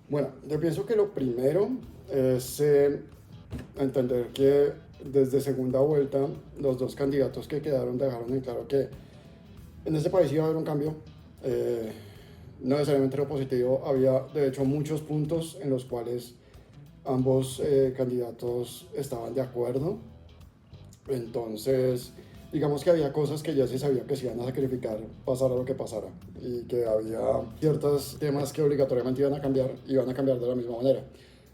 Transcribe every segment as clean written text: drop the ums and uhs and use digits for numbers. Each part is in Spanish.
Bueno, yo pienso que lo primero es entender que desde segunda vuelta los dos candidatos que quedaron dejaron en claro que en este país iba a haber un cambio, eh, no necesariamente lo positivo, había de hecho muchos puntos en los cuales ambos candidatos estaban de acuerdo. Entonces, digamos que había cosas que ya se sabía que se iban a sacrificar, pasara lo que pasara, y que había ciertos temas que obligatoriamente iban a cambiar de la misma manera.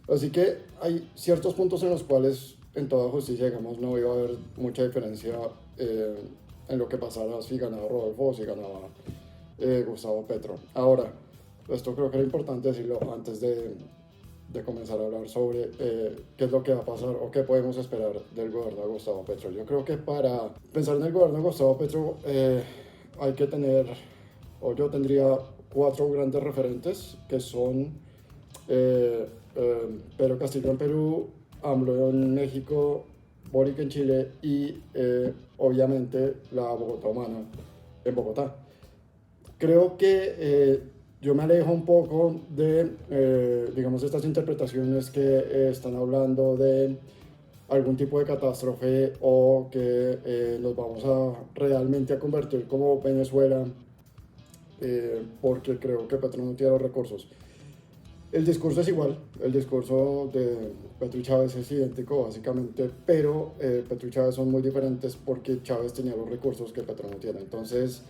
Así que hay ciertos puntos en los cuales en toda justicia, digamos, no iba a haber mucha diferencia eh, en lo que pasara si ganaba Rodolfo o si ganaba Gustavo Petro. Ahora, esto creo que era importante decirlo antes de comenzar a hablar sobre qué es lo que va a pasar o qué podemos esperar del gobierno de Gustavo Petro. Yo creo que para pensar en el gobierno de Gustavo Petro hay que tener, o yo tendría cuatro grandes referentes que son Pedro Castillo en Perú, AMLO en México, Boric en Chile y obviamente la Bogotá humana en Bogotá. Creo que yo me alejo un poco de, digamos, estas interpretaciones que están hablando de algún tipo de catástrofe o que nos vamos a realmente a convertir como Venezuela, porque creo que Petro no tiene los recursos. El discurso es igual, el discurso de Petro y Chávez es idéntico básicamente, pero Petro y Chávez son muy diferentes porque Chávez tenía los recursos que Petro no tiene. Entonces,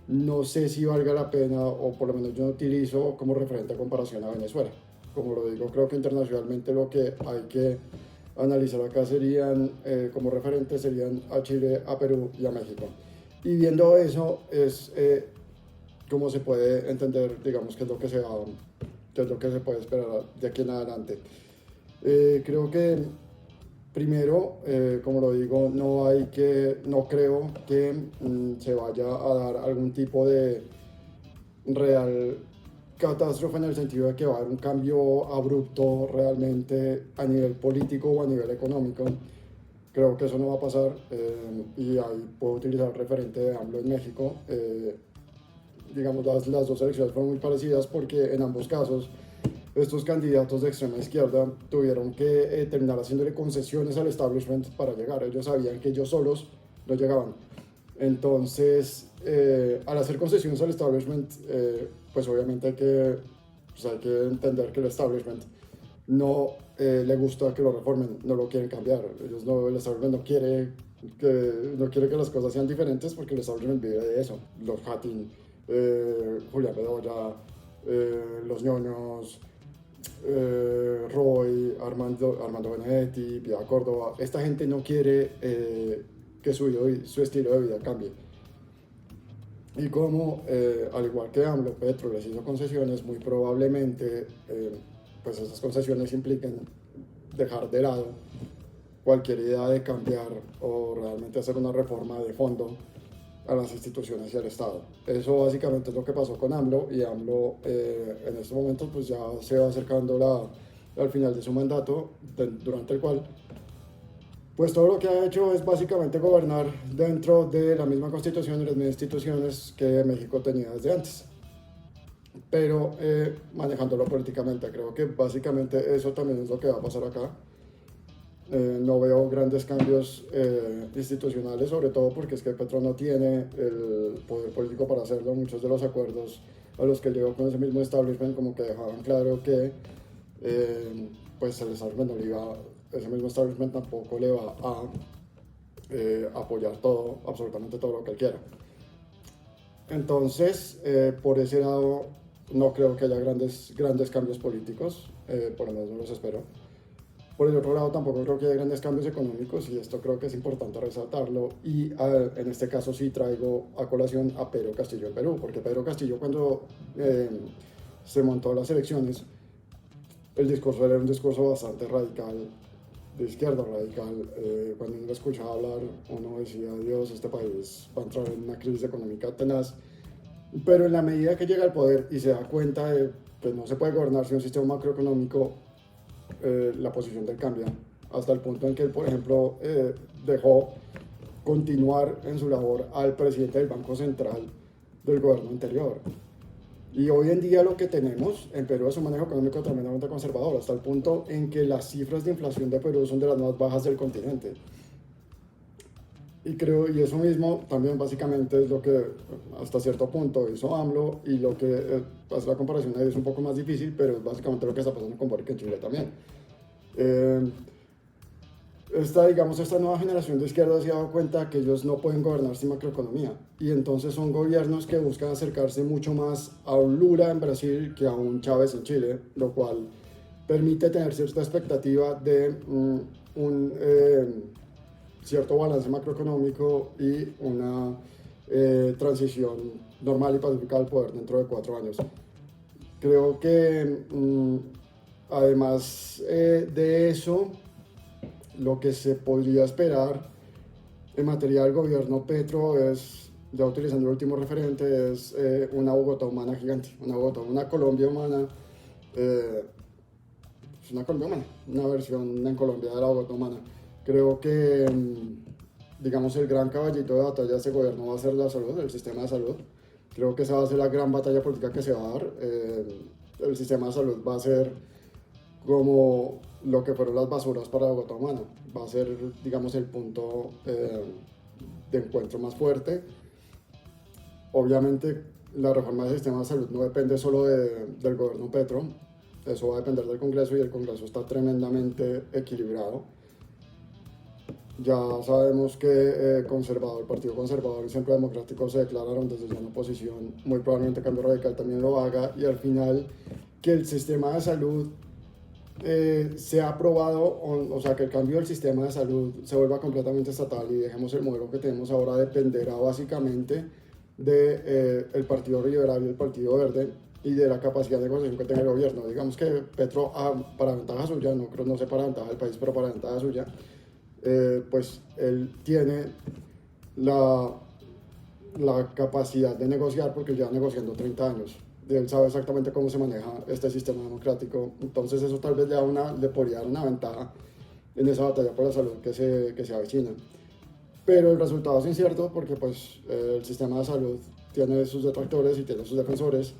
no sé si valga la pena, o por lo menos yo no utilizo como referente a comparación a Venezuela. Como lo digo, creo que internacionalmente lo que hay que analizar acá serían, como referentes serían a Chile, a Perú y a México. Y viendo eso es cómo se puede entender, digamos, qué es lo que se puede esperar de aquí en adelante. Creo que primero, como lo digo, no creo que se vaya a dar algún tipo de real catástrofe en el sentido de que va a haber un cambio abrupto realmente a nivel político o a nivel económico. Creo que eso no va a pasar y ahí puedo utilizar el referente de AMLO en México. Digamos, las dos elecciones fueron muy parecidas porque en ambos casos estos candidatos de extrema izquierda tuvieron que terminar haciéndole concesiones al establishment para llegar. Ellos sabían que ellos solos no llegaban. Entonces, al hacer concesiones al establishment, pues obviamente hay que entender que el establishment no le gusta que lo reformen, no lo quieren cambiar. El establishment no quiere que las cosas sean diferentes porque el establishment vive de eso. Los Hattin, Julián Bedoya, los ñoños, Roy, Armando Benedetti, Pia Córdoba. Esta gente no quiere que su estilo de vida cambie. Y como, al igual que AMLO, Petro les hizo concesiones, muy probablemente pues esas concesiones impliquen dejar de lado cualquier idea de cambiar o realmente hacer una reforma de fondo a las instituciones y al Estado. Eso básicamente es lo que pasó con AMLO y AMLO en este momento pues ya se va acercando al final de su mandato, durante el cual pues todo lo que ha hecho es básicamente gobernar dentro de la misma constitución y las mismas instituciones que México tenía desde antes, pero manejándolo políticamente. Creo que básicamente eso también es lo que va a pasar acá. No veo grandes cambios institucionales, sobre todo porque es que Petro no tiene el poder político para hacerlo. Muchos de los acuerdos a los que llegó con ese mismo establishment como que dejaban claro que pues el establishment no le iba, ese mismo establishment tampoco le va a apoyar todo, absolutamente todo lo que él quiera. Entonces, por ese lado, no creo que haya grandes cambios políticos, por lo menos no los espero. Por el otro lado, tampoco creo que haya grandes cambios económicos y esto creo que es importante resaltarlo. Y en este caso sí traigo a colación a Pedro Castillo en Perú, porque Pedro Castillo cuando se montó las elecciones, el discurso era un discurso bastante radical, de izquierda radical. Cuando uno lo escuchaba hablar, uno decía, Dios, este país va a entrar en una crisis económica tenaz. Pero en la medida que llega al poder y se da cuenta de que no se puede gobernar sin un sistema macroeconómico, la posición del cambia, hasta el punto en que él, por ejemplo, dejó continuar en su labor al presidente del Banco Central del gobierno anterior. Y hoy en día lo que tenemos en Perú es un manejo económico tremendamente conservador, hasta el punto en que las cifras de inflación de Perú son de las más bajas del continente. Y creo, y eso mismo también básicamente es lo que hasta cierto punto hizo AMLO, y lo que hace la comparación ahí es un poco más difícil, pero es básicamente lo que está pasando con Boric en Chile también. Eh, esta nueva generación de izquierda se ha dado cuenta que ellos no pueden gobernar sin macroeconomía, y entonces son gobiernos que buscan acercarse mucho más a un Lula en Brasil que a un Chávez en Chile, lo cual permite tener cierta expectativa de cierto balance macroeconómico y una transición normal y pacífica al poder dentro de 4 años. Creo que además de eso, lo que se podría esperar en materia del gobierno Petro es, ya utilizando el último referente, es una Bogotá humana gigante, una Colombia humana, es una Colombia humana, una versión en Colombia de la Bogotá humana. Creo que, digamos, el gran caballito de batalla de este gobierno va a ser la salud, el sistema de salud. Creo que esa va a ser la gran batalla política que se va a dar. El sistema de salud va a ser como lo que fueron las basuras para Bogotá humana. Va a ser, digamos, el punto de encuentro más fuerte. Obviamente, la reforma del sistema de salud no depende solo del gobierno Petro, eso va a depender del Congreso, y el Congreso está tremendamente equilibrado. Ya sabemos que el Partido Conservador y Centro Democrático se declararon desde ya en oposición, muy probablemente Cambio Radical también lo haga, y al final que el sistema de salud sea aprobado, o sea, que el cambio del sistema de salud se vuelva completamente estatal y dejemos el modelo que tenemos ahora, dependerá básicamente del Partido Liberal y el Partido Verde y de la capacidad de negociación que tenga el gobierno. Digamos que Petro, para ventaja suya, no sé para ventaja del país, pero para ventaja suya, pues él tiene la, la capacidad de negociar porque lleva negociando 30 años. Él sabe exactamente cómo se maneja este sistema democrático, entonces eso tal vez le podría dar una ventaja en esa batalla por la salud que se avecina. Pero el resultado es incierto porque pues el sistema de salud tiene sus detractores y tiene sus defensores.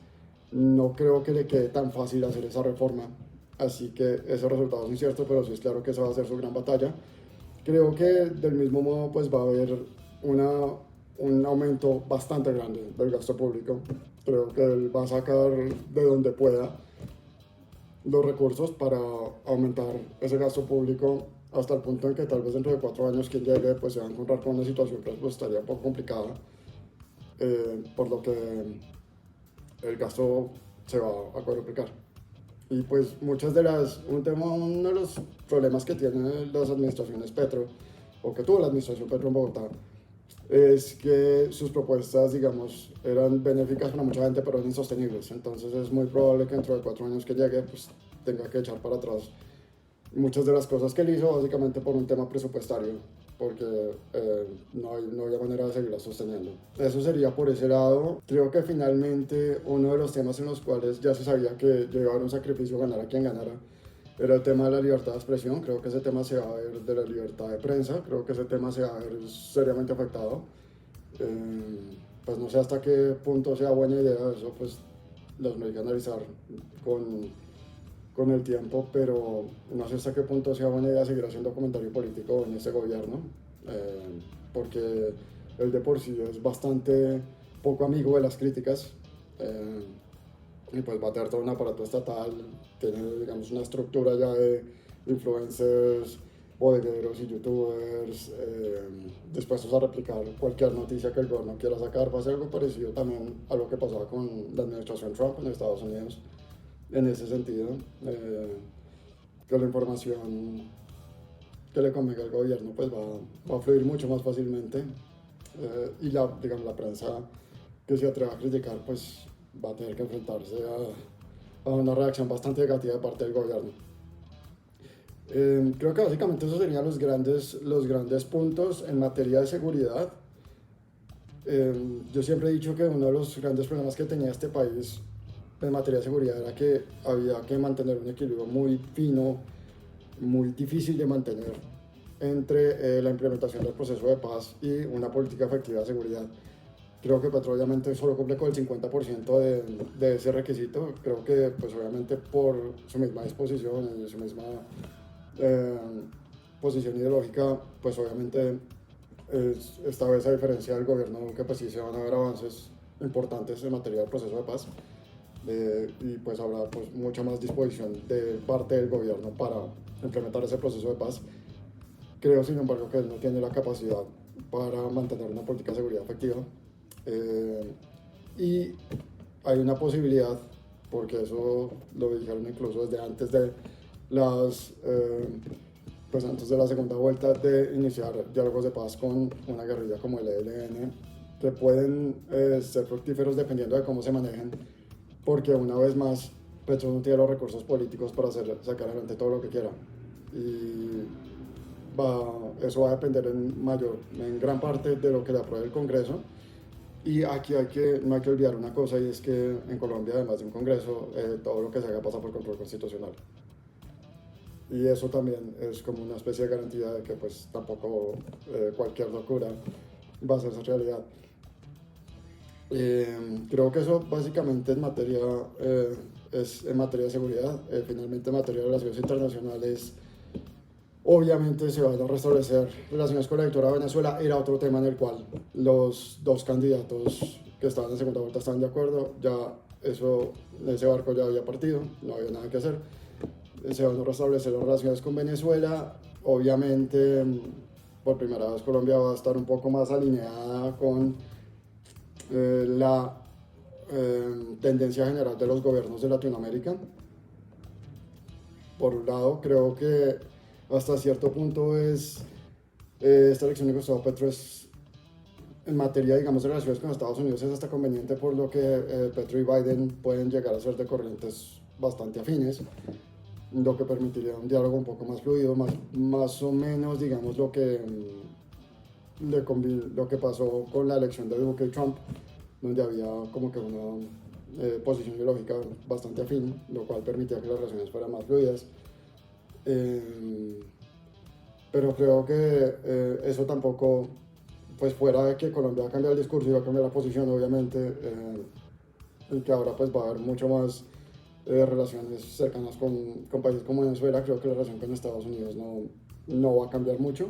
No creo que le quede tan fácil hacer esa reforma, así que ese resultado es incierto, pero sí es claro que esa va a ser su gran batalla. Creo que del mismo modo pues va a haber un aumento bastante grande del gasto público. Creo que él va a sacar de donde pueda los recursos para aumentar ese gasto público hasta el punto en que tal vez dentro de 4 años quien llegue pues se va a encontrar con una situación presupuestaria un poco complicada, por lo que el gasto se va a cuadruplicar. Y pues uno de los problemas que tienen las administraciones Petro, o que tuvo la administración Petro en Bogotá, es que sus propuestas, digamos, eran benéficas para mucha gente, pero eran insostenibles. Entonces es muy probable que dentro de 4 años que llegue, pues tenga que echar para atrás muchas de las cosas que él hizo, básicamente por un tema presupuestario, porque no había manera de seguirla sosteniendo. Eso sería por ese lado. Creo que finalmente uno de los temas en los cuales ya se sabía que iba a haber un sacrificio, ganara quien ganara, era el tema de la libertad de expresión. Creo que ese tema se va a ver, de la libertad de prensa, creo que ese tema se va a ver seriamente afectado. Pues no sé hasta qué punto sea buena idea eso, pues los me hay que analizar con el tiempo, pero no sé hasta qué punto sea buena idea seguir haciendo comentario político en este gobierno, porque él de por sí es bastante poco amigo de las críticas, y pues va a tener todo un aparato estatal, tiene, digamos, una estructura ya de influencers, bodegueros y youtubers dispuestos a replicar cualquier noticia que el gobierno quiera sacar. Va a ser algo parecido también a lo que pasaba con la administración Trump en Estados Unidos, en ese sentido, que la información que le convenga al gobierno pues va a fluir mucho más fácilmente, y digamos, la prensa que se atreva a criticar pues va a tener que enfrentarse a una reacción bastante negativa de parte del gobierno. Creo que básicamente esos serían los grandes puntos en materia de seguridad. Yo siempre he dicho que uno de los grandes problemas que tenía este país en materia de seguridad era que había que mantener un equilibrio muy fino, muy difícil de mantener entre la implementación del proceso de paz y una política efectiva de seguridad. Creo que Petro obviamente solo cumple con el 50% de ese requisito. Creo que pues obviamente por su misma disposición y su misma eh, posición ideológica, pues obviamente esta vez a diferencia del gobierno que pues sí se van a ver avances importantes en materia del proceso de paz y pues habrá pues mucha más disposición de parte del gobierno para implementar ese proceso de paz. Creo sin embargo que él no tiene la capacidad para mantener una política de seguridad efectiva. Y hay una posibilidad, porque eso lo dijeron incluso desde antes de pues antes de la segunda vuelta, de iniciar diálogos de paz con una guerrilla como el ELN, que pueden ser fructíferos dependiendo de cómo se manejen, porque una vez más Petro no tiene los recursos políticos para sacar adelante todo lo que quiera. Y eso va a depender en gran parte de lo que le apruebe el Congreso. Y aquí no hay que olvidar una cosa, y es que en Colombia, además de un Congreso, todo lo que se haga pasa por control constitucional. Y eso también es como una especie de garantía de que pues tampoco cualquier locura va a hacerse realidad. Creo que eso básicamente es en materia de seguridad. Finalmente en materia de relaciones internacionales, obviamente se van a restablecer relaciones con la dictadura de Venezuela. Era otro tema en el cual los dos candidatos que estaban en segunda vuelta estaban de acuerdo. Ya ese barco ya había partido, no había nada que hacer. Se van a restablecer las relaciones con Venezuela. Obviamente, por primera vez Colombia va a estar un poco más alineada con la tendencia general de los gobiernos de Latinoamérica. Por un lado, creo que hasta cierto punto esta elección de Gustavo Petro es, en materia, digamos, de relaciones con Estados Unidos, es hasta conveniente por lo que Petro y Biden pueden llegar a ser de corrientes bastante afines, lo que permitiría un diálogo un poco más fluido, más o menos, digamos, lo que pasó con la elección de Duque y Trump, donde había como que una posición ideológica bastante afín, lo cual permitía que las relaciones fueran más fluidas. Pero creo que eso tampoco, pues fuera de que Colombia va a cambiar el discurso y va a cambiar la posición, obviamente, y que ahora pues va a haber mucho más relaciones cercanas con países como Venezuela. Creo que la relación con Estados Unidos no va a cambiar mucho.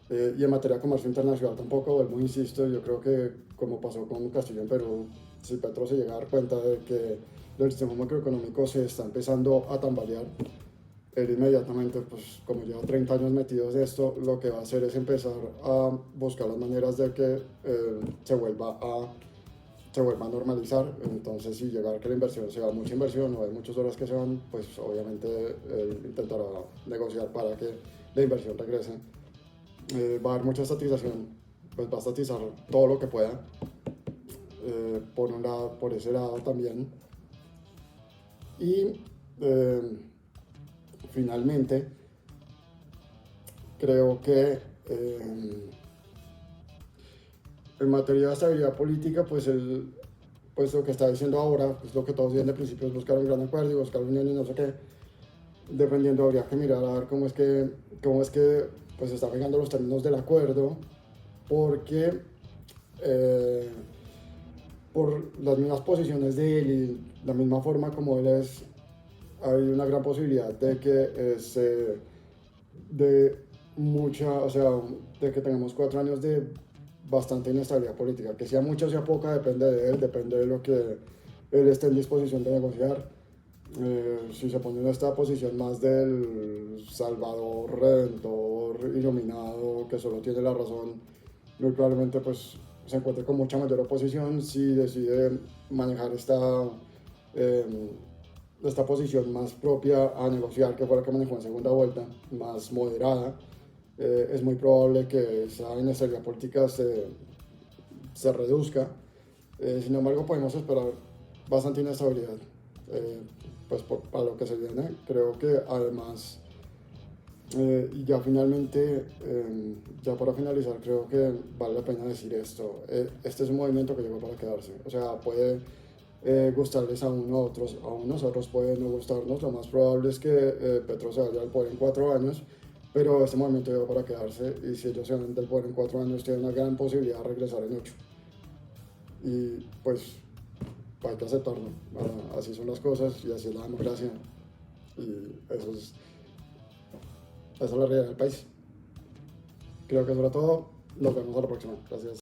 Y en materia de comercio internacional tampoco, vuelvo, insisto, yo creo que como pasó con Castillo en Perú, si Petro se llega a dar cuenta de que el sistema macroeconómico se está empezando a tambalear, él inmediatamente, pues como lleva 30 años metidos en esto, lo que va a hacer es empezar a buscar las maneras de que se vuelva a normalizar. Entonces, si llega a que la inversión sea mucha inversión o hay muchos dólares que se van, pues obviamente él intentará negociar para que la inversión regrese. Va a haber mucha estatización, pues va a estatizar todo lo que pueda, por ese lado también. Y finalmente, creo que en materia de estabilidad política, pues lo que está diciendo ahora, pues lo que todos dicen de principio es buscar un gran acuerdo y buscar unión y no sé qué. Dependiendo, habría que mirar a ver cómo es que pues se están fijando los términos del acuerdo, porque por las mismas posiciones de él y la misma forma como él es, hay una gran posibilidad de que o sea, de que tengamos 4 años de bastante inestabilidad política, que sea mucha o sea poca depende de él, depende de lo que él esté en disposición de negociar. Si se pone en esta posición más del Salvador Redentor iluminado que solo tiene la razón, muy probablemente pues se encuentre con mucha mayor oposición. Si decide manejar eh, esta posición más propia a negociar, que fue la que manejó en segunda vuelta, más moderada, es muy probable que esa inestabilidad política se reduzca. Sin embargo, podemos esperar bastante inestabilidad pues para lo que se viene. Creo que además, y ya finalmente, ya para finalizar, creo que vale la pena decir esto. Este es un movimiento que llegó para quedarse. O sea, puede gustarles a unos otros puede no gustarnos. Lo más probable es que Petro se vaya al poder en 4 años, pero este movimiento llegó para quedarse, y si ellos se van del poder en 4 años, tienen una gran posibilidad de regresar en 8. y pues hay que aceptarlo. Así son las cosas y así es la democracia y esa es la realidad del país. Creo que eso era todo. Nos vemos a la próxima. Gracias.